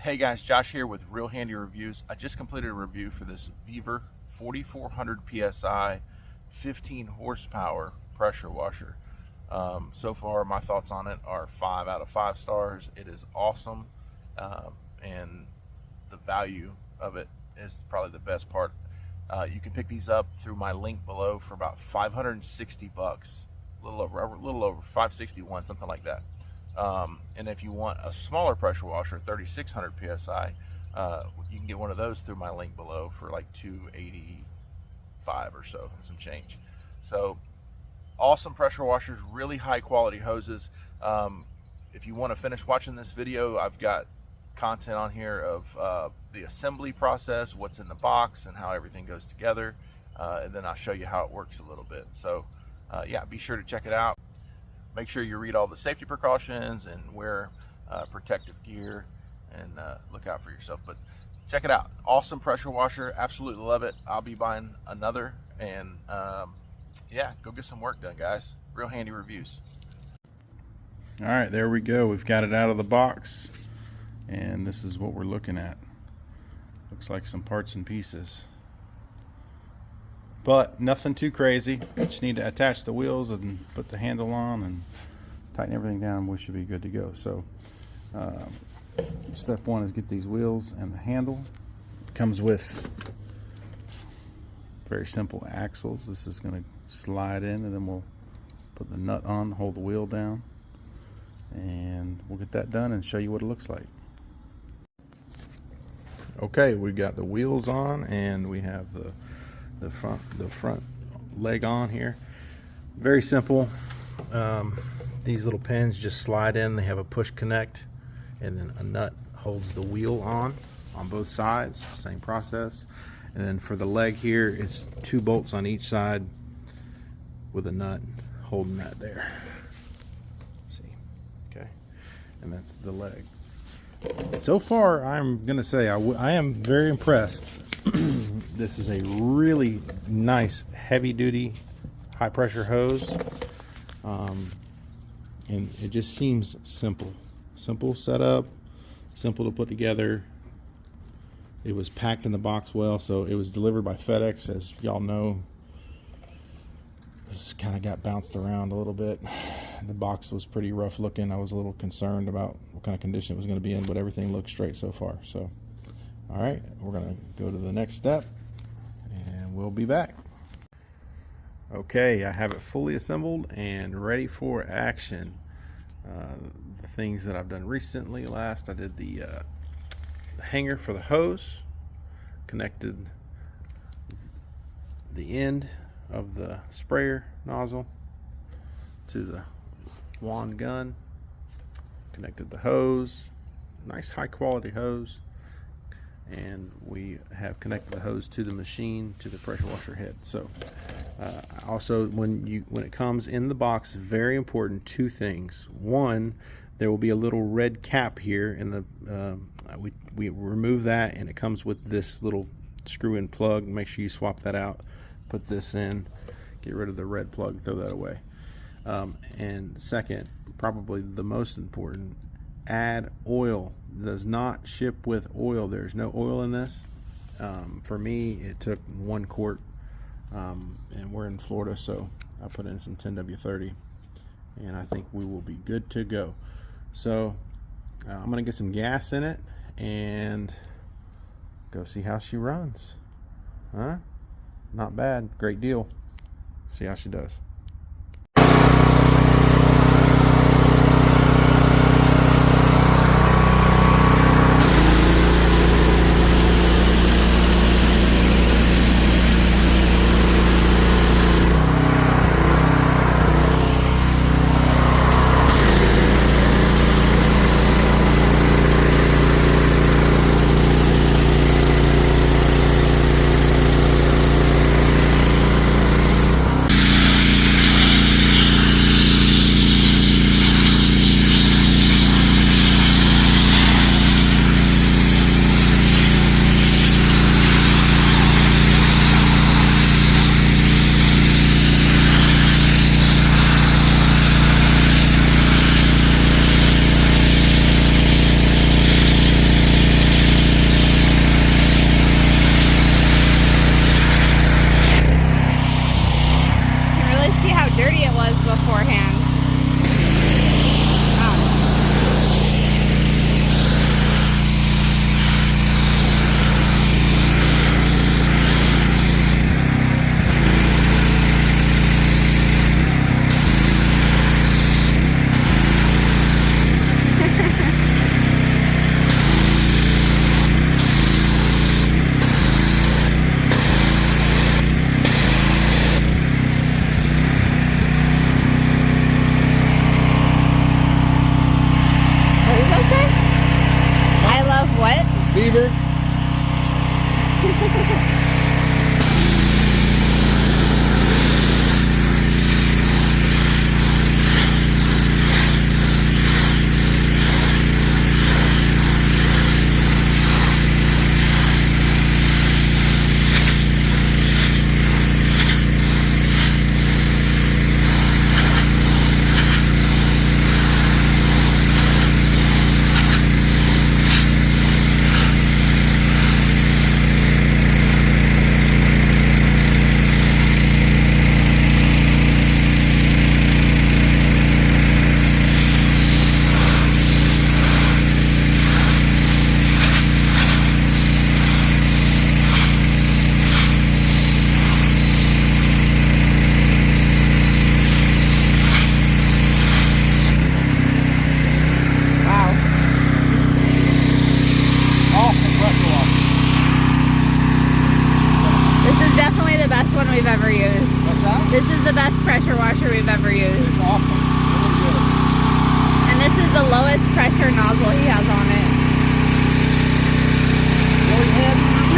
Hey guys, Josh here with Real Handy Reviews. I just completed a review for this Vevor 4400 PSI 15 horsepower pressure washer. So far my thoughts on it are 5 out of 5 stars. It is awesome, and the value of it is probably the best part. You can pick these up through my link below for about 560 bucks, a little over 561, something like that. And if you want a smaller pressure washer, 3600 PSI, you can get one of those through my link below for like 285 or so and some change. So awesome pressure washers, really high quality hoses. If you want to finish watching this video, I've got content on here of the assembly process, what's in the box and how everything goes together, and then I'll show you how it works a little bit. So yeah, be sure to check it out. Make sure you read all the safety precautions and wear protective gear, and look out for yourself. But check it out. Awesome pressure washer. Absolutely love it. I'll be buying another, and yeah, go get some work done, guys. Real Handy Reviews. All right, there we go. We've got it out of the box, and this is what we're looking at. Looks like some parts and pieces, but nothing too crazy. Just need to attach the wheels and put the handle on and tighten everything down. We should be good to go. So step one is get these wheels and the handle. It comes with very simple axles. This is going to slide in, and then we'll put the nut on, hold the wheel down, and we'll get that done and show you what it looks like. Okay, we got the wheels on, and we have the front leg on here. Very simple. These little pins just slide in. They have a push connect, and then a nut holds the wheel on both sides. Same process. And then for the leg here, it's 2 bolts on each side with a nut holding that there. See, okay, and that's the leg. So far, I'm gonna say I am very impressed. This is a really nice heavy-duty high-pressure hose, and it just seems simple setup, simple to put together. It was packed in the box well, so it was delivered by FedEx. As y'all know, this kind of got bounced around a little bit. The box was pretty rough looking. I was a little concerned about what kind of condition it was going to be in, but everything looks straight so far. So all right, we're going to go to the next step, and we'll be back. Okay, I have it fully assembled and ready for action. The things that I've done recently, I did the hanger for the hose, connected the end of the sprayer nozzle to the wand gun, connected the hose, nice high quality hose, and we have connected the hose to the machine, to the pressure washer head. So also when it comes in the box, very important, 2 things. One, there will be a little red cap here, and we remove that, and it comes with this little screw-in plug. Make sure you swap that out, put this in, get rid of the red plug, throw that away. And second, probably the most important, add oil. Does not ship with oil. There's no oil in this. For me, it took 1 quart, and we're in Florida, so I put in some 10W30, and I think we will be good to go. So I'm gonna get some gas in it and go see how she runs. Huh? Not bad. Great deal. See how she does. Vevor. Definitely the best one we've ever used. What's that? This is the best pressure washer we've ever used. It's awesome. Really good. And this is the lowest pressure nozzle he has on it. Really heavy.